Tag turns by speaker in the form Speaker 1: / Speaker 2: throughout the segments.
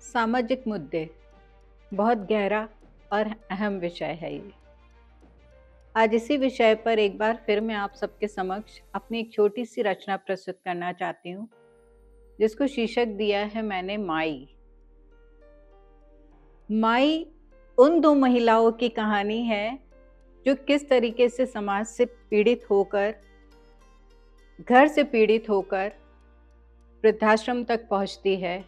Speaker 1: सामाजिक मुद्दे बहुत गहरा और अहम विषय है ये। आज इसी विषय पर एक बार फिर मैं आप सबके समक्ष अपनी एक छोटी सी रचना प्रस्तुत करना चाहती हूँ, जिसको शीर्षक दिया है मैंने माई। माई उन दो महिलाओं की कहानी है जो किस तरीके से समाज से पीड़ित होकर, घर से पीड़ित होकर वृद्धाश्रम तक पहुंचती है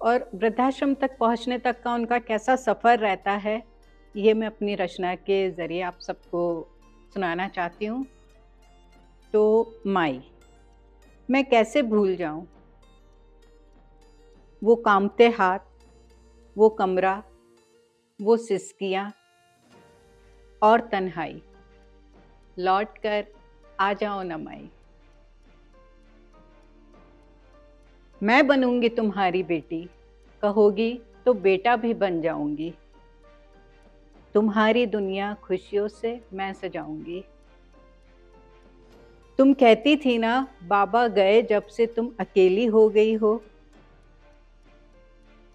Speaker 1: और वृद्धाश्रम तक पहुंचने तक का उनका कैसा सफ़र रहता है, ये मैं अपनी रचना के ज़रिए आप सबको सुनाना चाहती हूँ। तो माई, मैं कैसे भूल जाऊँ वो कांपते हाथ, वो कमरा, वो सिसकियाँ और तन्हाई। लौट कर आ जाओ न माई। मैं बनूंगी तुम्हारी बेटी, कहोगी तो बेटा भी बन जाऊंगी। तुम्हारी दुनिया खुशियों से मैं सजाऊंगी। तुम कहती थी ना बाबा गए जब से तुम अकेली हो गई हो।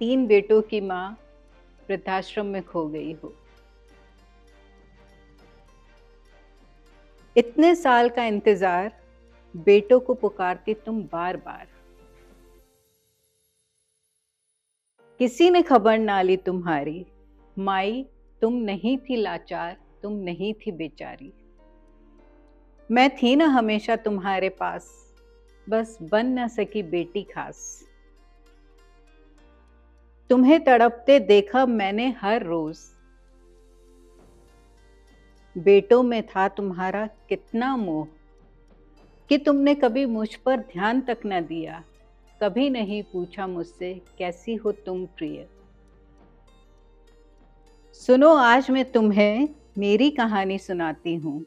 Speaker 1: 3 बेटों की माँ वृद्धाश्रम में खो गई हो। इतने साल का इंतजार बेटों को पुकारती तुम बार बार। किसी ने खबर ना ली तुम्हारी। माई तुम नहीं थी लाचार, तुम नहीं थी बेचारी। मैं थी ना हमेशा तुम्हारे पास, बस बन न सकी बेटी खास। तुम्हें तड़पते देखा मैंने हर रोज। बेटों में था तुम्हारा कितना मोह कि तुमने कभी मुझ पर ध्यान तक न दिया। कभी नहीं पूछा मुझसे कैसी हो तुम प्रिय। सुनो आज मैं तुम्हें मेरी कहानी सुनाती हूँ।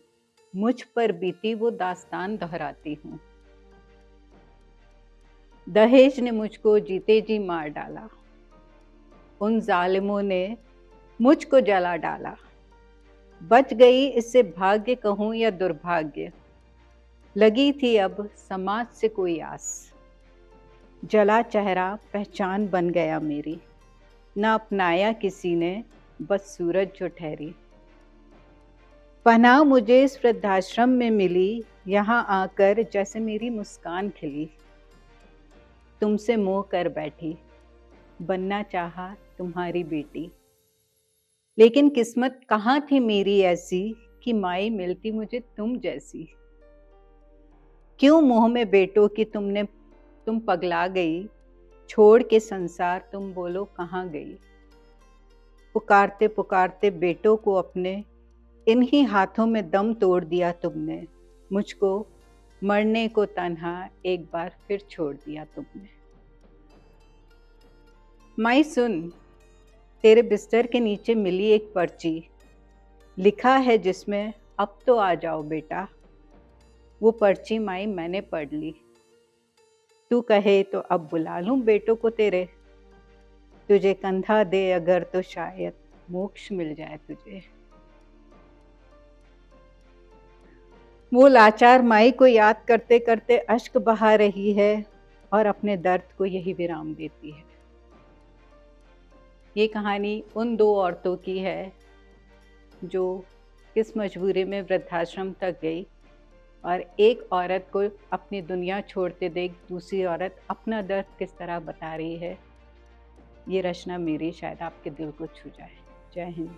Speaker 1: मुझ पर बीती वो दास्तान दोहराती हूँ। दहेज ने मुझको जीते जी मार डाला। उन जालिमों ने मुझको जला डाला। बच गई इससे भाग्य कहूँ या दुर्भाग्य। लगी थी अब समाज से कोई आस। जला चेहरा पहचान बन गया मेरी। ना अपनाया किसी ने, बस सूरज जो ठहरी। पनाह मुझे इस वृद्धाश्रम में मिली। यहाँ आकर जैसे मेरी मुस्कान खिली। तुमसे मोह कर बैठी, बनना चाहा तुम्हारी बेटी। लेकिन किस्मत कहाँ थी मेरी ऐसी कि माई मिलती मुझे तुम जैसी। क्यों मोह में बेटों की तुम पगला गई। छोड़ के संसार तुम बोलो कहाँ गई। पुकारते पुकारते बेटों को अपने इन्हीं हाथों में दम तोड़ दिया तुमने। मुझको मरने को तन्हा एक बार फिर छोड़ दिया तुमने। माई सुन, तेरे बिस्तर के नीचे मिली एक पर्ची। लिखा है जिसमें अब तो आ जाओ बेटा। वो पर्ची माई मैंने पढ़ ली। तू कहे तो अब बुला लूं बेटों को तेरे। तुझे कंधा दे अगर तो शायद मोक्ष मिल जाए तुझे। वो लाचार माई को याद करते करते अश्क बहा रही है और अपने दर्द को यही विराम देती है। ये कहानी उन 2 औरतों की है जो किस मजबूरी में वृद्धाश्रम तक गई और एक औरत को अपनी दुनिया छोड़ते देख दूसरी औरत अपना दर्द किस तरह बता रही है। ये रचना मेरी शायद आपके दिल को छू जाए। जय हिंद।